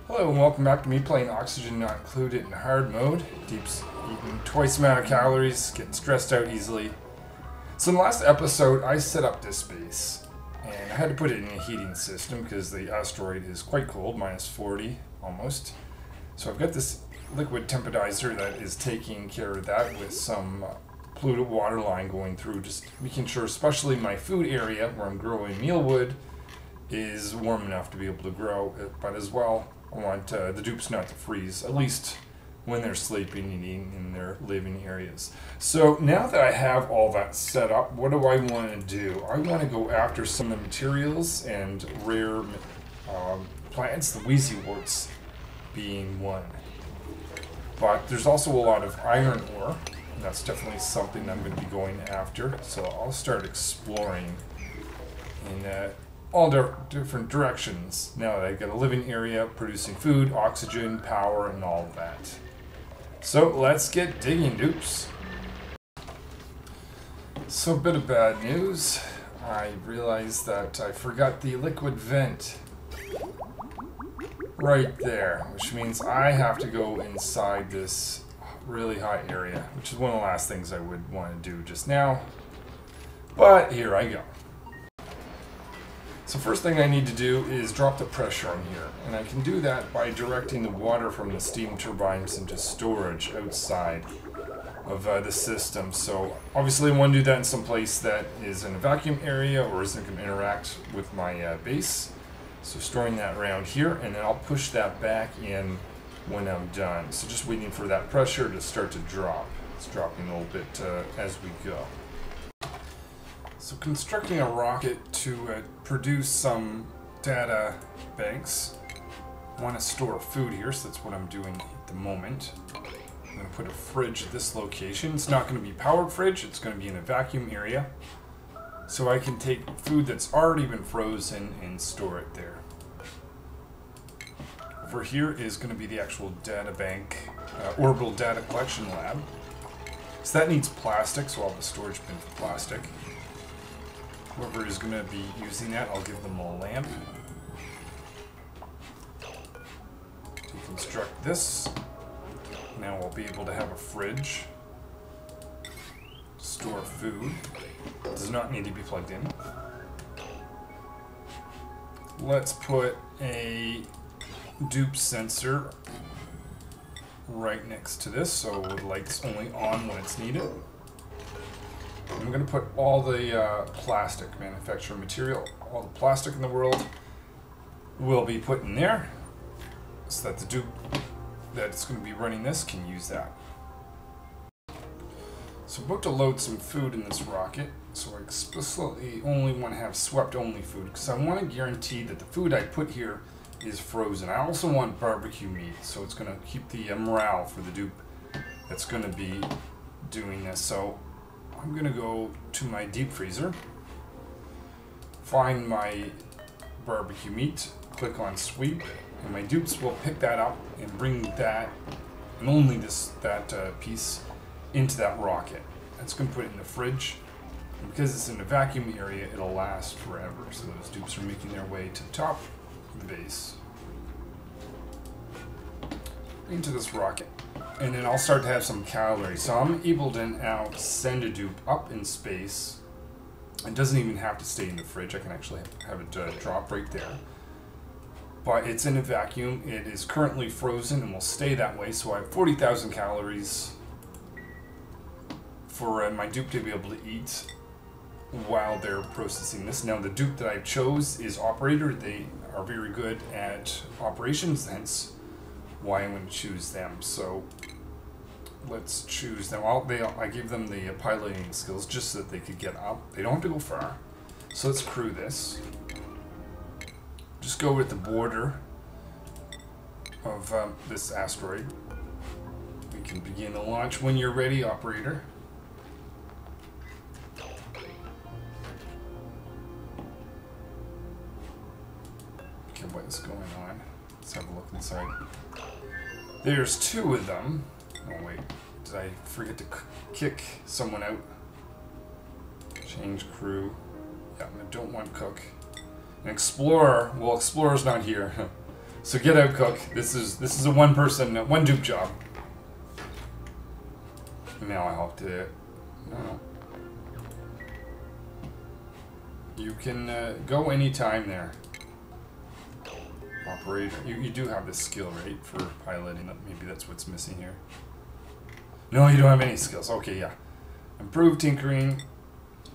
Hello and welcome back to me playing Oxygen Not Included in hard mode. Deep's eating twice the amount of calories, getting stressed out easily. So in the last episode I set up this base and I had to put it in a heating system because the asteroid is quite cold, minus 40 almost. So I've got this liquid temporizer that is taking care of that with some polluted water line going through, just making sure especially my food area where I'm growing mealwood is warm enough to be able to grow it, but as well I want the dupes not to freeze, at least when they're sleeping and eating in their living areas. So now that I have all that set up, what do I want to do? I want to go after some of the materials and rare plants, the Wheezyworts being one. But there's also a lot of iron ore. That's definitely something I'm going to be going after. So I'll start exploring in all different directions now that I've got a living area producing food, oxygen, power, and all of that. So let's get digging, dupes. So a bit of bad news. I realized that I forgot the liquid vent right there, which means I have to go inside this really hot area, which is one of the last things I would want to do just now. But here I go. So first thing I need to do is drop the pressure on here, and I can do that by directing the water from the steam turbines into storage outside of the system. So obviously I want to do that in some place that is in a vacuum area or isn't going to interact with my base. So storing that around here, and then I'll push that back in when I'm done. So just waiting for that pressure to start to drop. It's dropping a little bit as we go. So constructing a rocket to produce some data banks. I want to store food here, so that's what I'm doing at the moment. I'm going to put a fridge at this location. It's not going to be a powered fridge, it's going to be in a vacuum area. So I can take food that's already been frozen and store it there. Over here is going to be the actual data bank, orbital data collection lab. So that needs plastic, so I'll have a storage bin for plastic. Whoever is going to be using that, I'll give them a lamp. To construct this, now we'll be able to have a fridge. Store food. Does not need to be plugged in. Let's put a dupe sensor right next to this, so the light's only on when it's needed. I'm going to put all the plastic manufacturing material, all the plastic in the world will be put in there so that the dupe that's going to be running this can use that. So I'm about to load some food in this rocket, so I explicitly only want to have swept only food because I want to guarantee that the food I put here is frozen. I also want barbecue meat, so it's going to keep the morale for the dupe that's going to be doing this. So I'm going to go to my deep freezer, find my barbecue meat, click on sweep, and my dupes will pick that up and bring that, and only that piece, into that rocket. That's going to put it in the fridge, and because it's in a vacuum area, it'll last forever. So those dupes are making their way to the top of the base, into this rocket. And then I'll start to have some calories. So I'm able to now send a dupe up in space. It doesn't even have to stay in the fridge. I can actually have it drop right there. But it's in a vacuum. It is currently frozen and will stay that way. So I have 40,000 calories for my dupe to be able to eat while they're processing this. Now the dupe that I chose is operator. They are very good at operations, hence why I'm going to choose them. So let's choose them. I gave them the piloting skills just so that they could get up. They don't have to go far. So let's crew this. Just go with the border of this asteroid. We can begin the launch when you're ready, operator. Okay, what is going on? Let's have a look inside. There's two of them. Oh wait, did I forget to kick someone out? Change crew. Yeah, I don't want cook. An explorer. Well, explorer's not here. So get out, cook. This is a one-person, one dupe job. Now I have to. No. You can go anytime there. Operator. You do have this skill, right, for piloting. Maybe that's what's missing here. No, you don't have any skills. Okay, yeah. Improved tinkering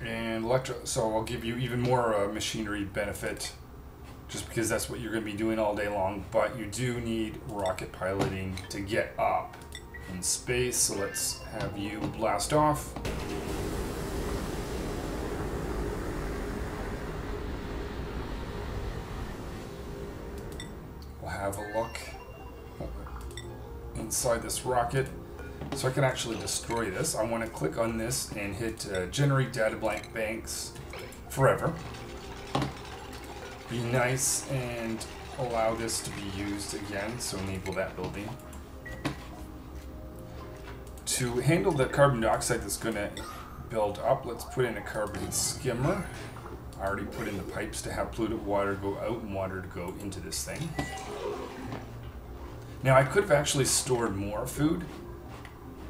and electro. So I'll give you even more machinery benefit, just because that's what you're going to be doing all day long. But you do need rocket piloting to get up in space. So let's have you blast off. Have a look inside this rocket so I can actually destroy this. I want to click on this and hit generate data blank banks forever. Be nice and allow this to be used again, so enable that building. To handle the carbon dioxide that's going to build up, let's put in a carbon skimmer. I already put in the pipes to have polluted water go out and water to go into this thing. Now I could have actually stored more food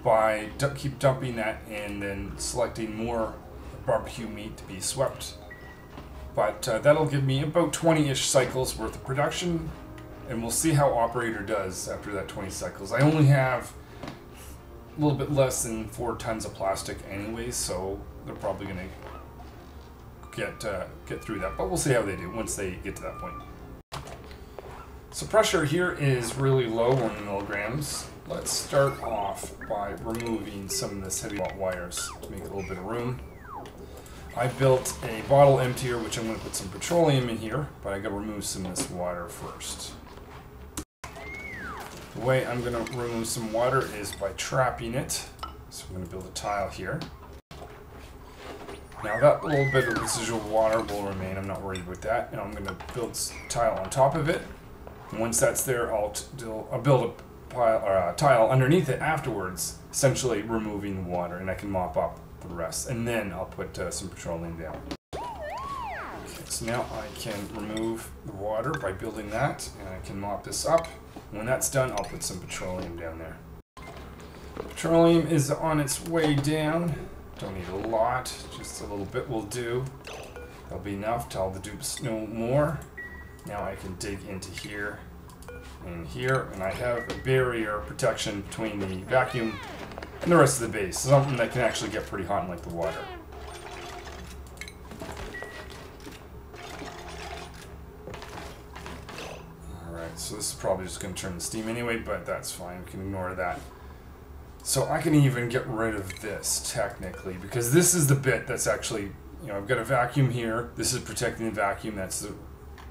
by keep dumping that and then selecting more barbecue meat to be swept. But that'll give me about 20-ish cycles worth of production, and we'll see how Operator does after that 20 cycles. I only have a little bit less than 4 tons of plastic anyways, so they're probably going to get through that, but we'll see how they do once they get to that point. So pressure here is really low, 1 milligrams. Let's start off by removing some of this heavy wires to make a little bit of room. I built a bottle emptier, which I'm going to put some petroleum in here, but I got to remove some of this water first. The way I'm going to remove some water is by trapping it. So I'm going to build a tile here. Now that little bit of residual water will remain, I'm not worried about that. And I'm going to build a tile on top of it. And once that's there, I'll build a tile underneath it afterwards, essentially removing the water, and I can mop up the rest. And then I'll put some petroleum down. Okay, so now I can remove the water by building that, and I can mop this up. When that's done, I'll put some petroleum down there. Petroleum is on its way down. Don't need a lot, just a little bit will do. That'll be enough to all the dupes no more. Now I can dig into here and here, and I have a barrier protection between the vacuum and the rest of the base. Something that can actually get pretty hot and like the water. Alright, so this is probably just going to turn the steam anyway, but that's fine, we can ignore that. So I can even get rid of this, technically, because this is the bit that's actually, I've got a vacuum here. This is protecting the vacuum. That's the,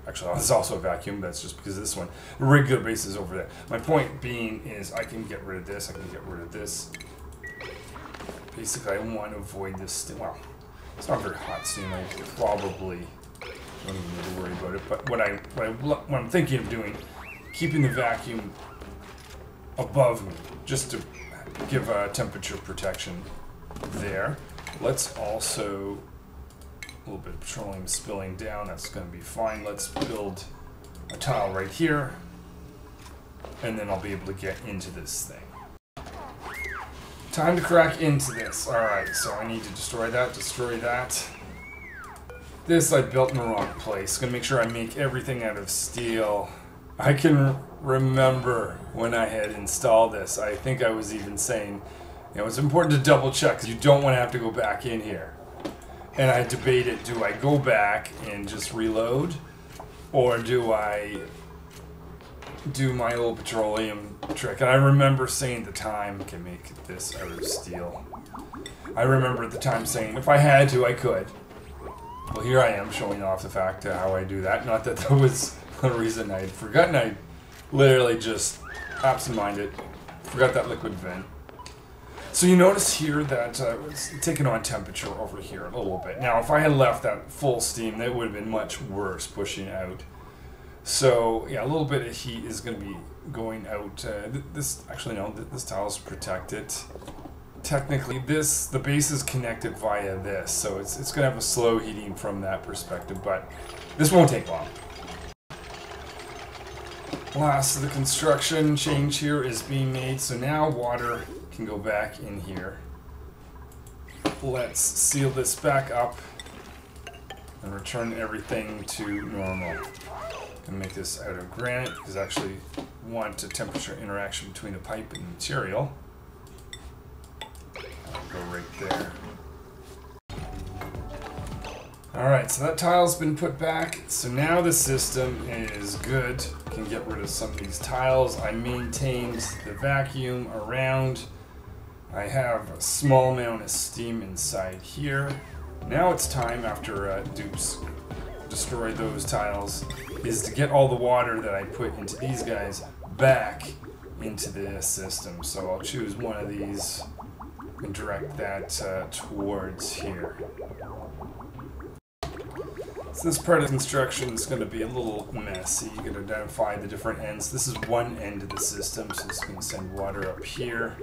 actually, there's also a vacuum. That's just because of this one. The regular base is over there. My point being is I can get rid of this. I can get rid of this. Basically, I want to avoid this steam. Well, it's not very hot steam. I probably don't even need to worry about it. But what I'm thinking of doing, keeping the vacuum above me, just to give temperature protection there. Let's also, a little bit of petroleum spilling down, that's going to be fine. Let's build a tile right here, and then I'll be able to get into this thing. Time to crack into this. Alright, so I need to destroy that. This I built in the wrong place. Gonna make sure I make everything out of steel. I can remember when I had installed this, I think I was even saying, it's important to double check because you don't want to have to go back in here. And I debated, do I go back and just reload, or do I do my little petroleum trick? And I remember saying at the time, I can make this out of steel. I remember at the time saying, if I had to, I could. Well, here I am showing off the fact of how I do that. Not that that was the reason I had forgotten. I literally just absent-minded, forgot that liquid vent. So you notice here that it's taking on temperature over here a little bit. Now, if I had left that full steam, that would have been much worse pushing out. So yeah, a little bit of heat is going to be going out. This tile is protected. Technically, the base is connected via this, so it's going to have a slow heating from that perspective, but this won't take long. Last of the construction change here is being made, so now water can go back in here. Let's seal this back up and return everything to normal. And make this out of granite because I actually want a temperature interaction between a pipe and material. I'll go right there. Alright, so that tile's been put back. So now the system is good. Can get rid of some of these tiles. I maintained the vacuum around. I have a small amount of steam inside here. Now it's time, after dupes destroy those tiles, is to get all the water that I put into these guys back into the system. So I'll choose one of these and direct that towards here. So this part of construction is going to be a little messy. You can identify the different ends. This is one end of the system, so it's going to send water up here.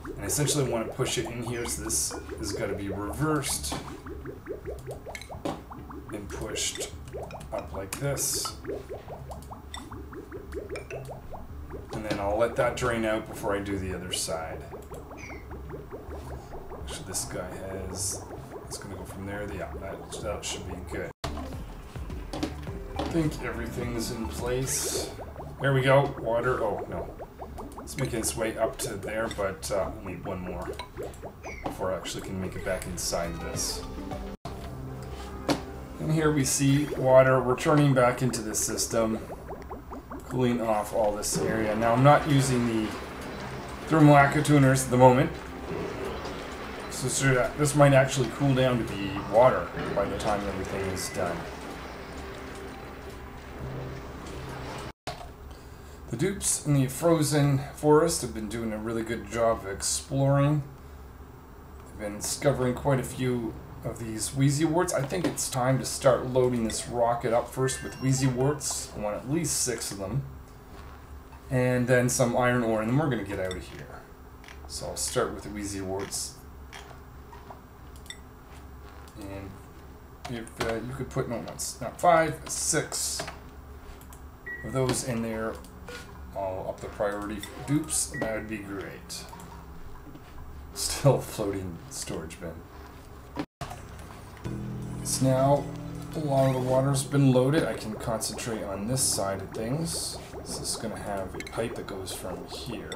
And I essentially want to push it in here, so this has got to be reversed and pushed up like this. And then I'll let that drain out before I do the other side. Actually, this guy has... It's going to go from there. Yeah, that should be good. I think everything's in place. There we go. Water. Oh, no. It's making its way up to there, but I'll need one more before I actually can make it back inside this. And here we see water returning back into the system, cooling off all this area. Now I'm not using the thermal aqua tuners at the moment, so this might actually cool down to be water by the time everything is done. The dupes in the frozen forest have been doing a really good job of exploring. They've been discovering quite a few of these wheezy warts. I think it's time to start loading this rocket up first with wheezy warts. I want at least 6 of them. And then some iron ore, and then we're going to get out of here. So I'll start with the wheezy warts. And if you could put, no, not 5, 6 of those in there, I'll up the priority for dupes. That would be great. Still floating storage bin. So now a lot of the water's been loaded. I can concentrate on this side of things. So this is going to have a pipe that goes from here.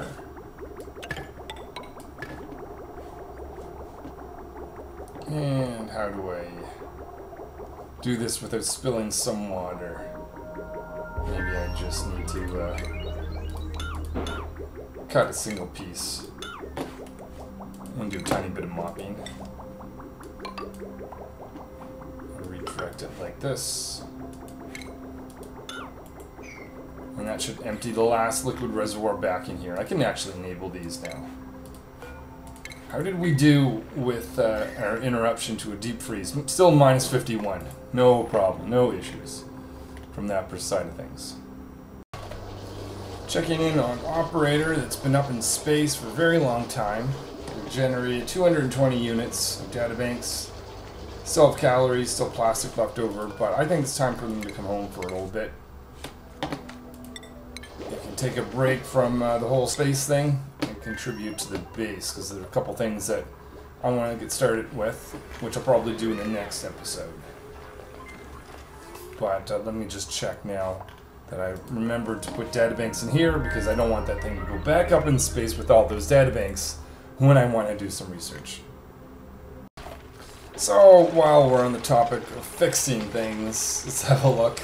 And how do I do this without spilling some water? Maybe I just need to cut a single piece and do a tiny bit of mopping. And redirect it like this. And that should empty the last liquid reservoir back in here. I can actually enable these now. How did we do with our interruption to a deep freeze? Still minus 51. No problem, no issues from that side of things. Checking in on operator that's been up in space for a very long time. We've generated 220 units of databanks. Still have calories, still plastic left over, but I think it's time for them to come home for a little bit. They can take a break from the whole space thing and contribute to the base, because there are a couple things that I want to get started with, which I'll probably do in the next episode. But let me just check now that I remembered to put databanks in here, because I don't want that thing to go back up in space with all those databanks when I want to do some research. So while we're on the topic of fixing things, let's have a look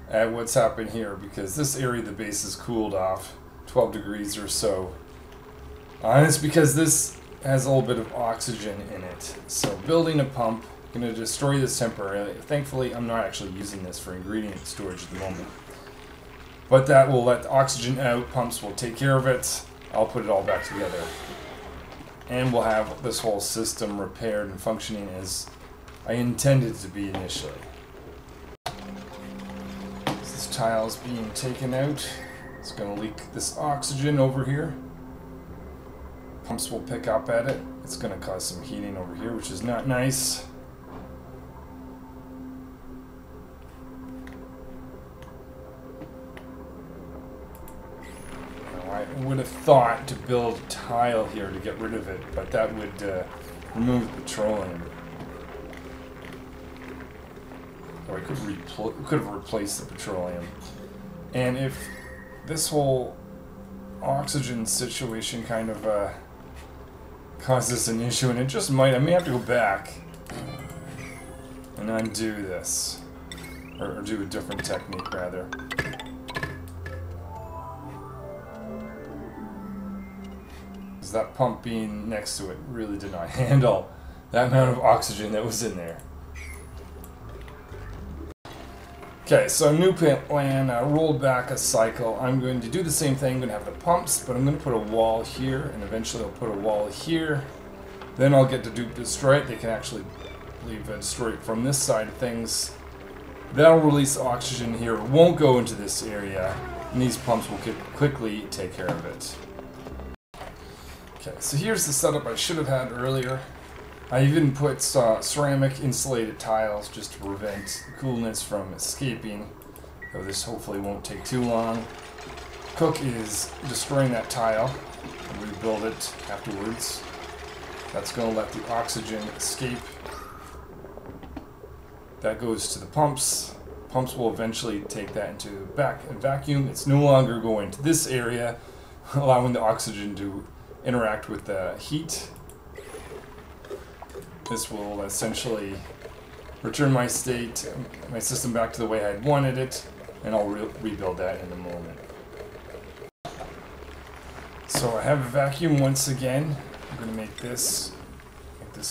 at what's happened here, because this area of the base is cooled off 12 degrees or so. And it's because this has a little bit of oxygen in it. So building a pump, going to destroy this temporarily. Thankfully, I'm not actually using this for ingredient storage at the moment. But that will let the oxygen out, pumps will take care of it. I'll put it all back together. And we'll have this whole system repaired and functioning as I intended it to be initially. This tile's being taken out. It's going to leak this oxygen over here. Pumps will pick up at it. It's going to cause some heating over here, which is not nice. would have thought to build a tile here to get rid of it, but that would remove the petroleum. Or I could have replaced the petroleum. And if this whole oxygen situation kind of causes an issue, and it just might, I may have to go back and undo this. Or do a different technique, rather. Because that pump being next to it really did not handle that amount of oxygen that was in there. Okay, so new plan, rolled back a cycle. I'm going to do the same thing. I'm going to have the pumps, but I'm going to put a wall here, and eventually I'll put a wall here. Then I'll get to dupe destroy it. They can actually destroy it from this side of things. That'll release oxygen here. It won't go into this area, and these pumps will quickly take care of it. Okay, so here's the setup I should have had earlier. I even put ceramic insulated tiles just to prevent the coolness from escaping. So this hopefully won't take too long. Cook is destroying that tile and rebuild it afterwards. That's going to let the oxygen escape. That goes to the pumps. Pumps will eventually take that into back and vacuum. It's no longer going to this area, allowing the oxygen to interact with the heat. This will essentially return my system back to the way I'd wanted it, and I'll rebuild that in a moment. So I have a vacuum once again. I'm going to make this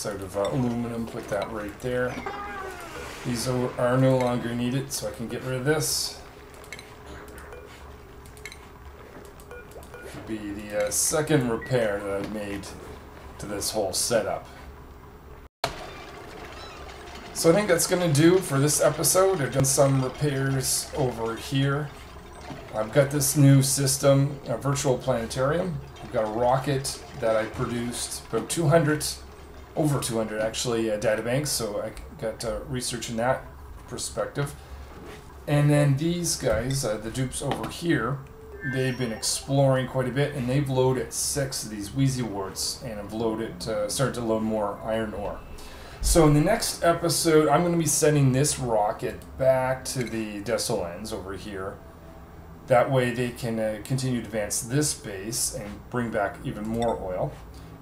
out of aluminum, put that right there. These are no longer needed, so I can get rid of this. This would be the second repair that I've made to this whole setup. So I think that's going to do for this episode. I've done some repairs over here. I've got this new system, a virtual planetarium. I've got a rocket that I produced, about 200, over 200 actually, databanks, so I got research in that perspective. And then these guys, the dupes over here, they've been exploring quite a bit, and they've loaded 6 of these Wheezy warts, and have started to load more iron ore. So in the next episode, I'm going to be sending this rocket back to the Desolens over here. That way they can continue to advance this base and bring back even more oil.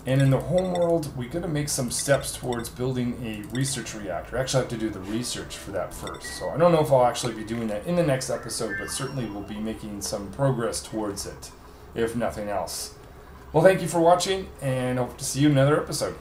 And in the homeworld, we're going to make some steps towards building a research reactor. I actually have to do the research for that first. So I don't know if I'll actually be doing that in the next episode, but certainly we'll be making some progress towards it, if nothing else. Well, thank you for watching, and hope to see you in another episode.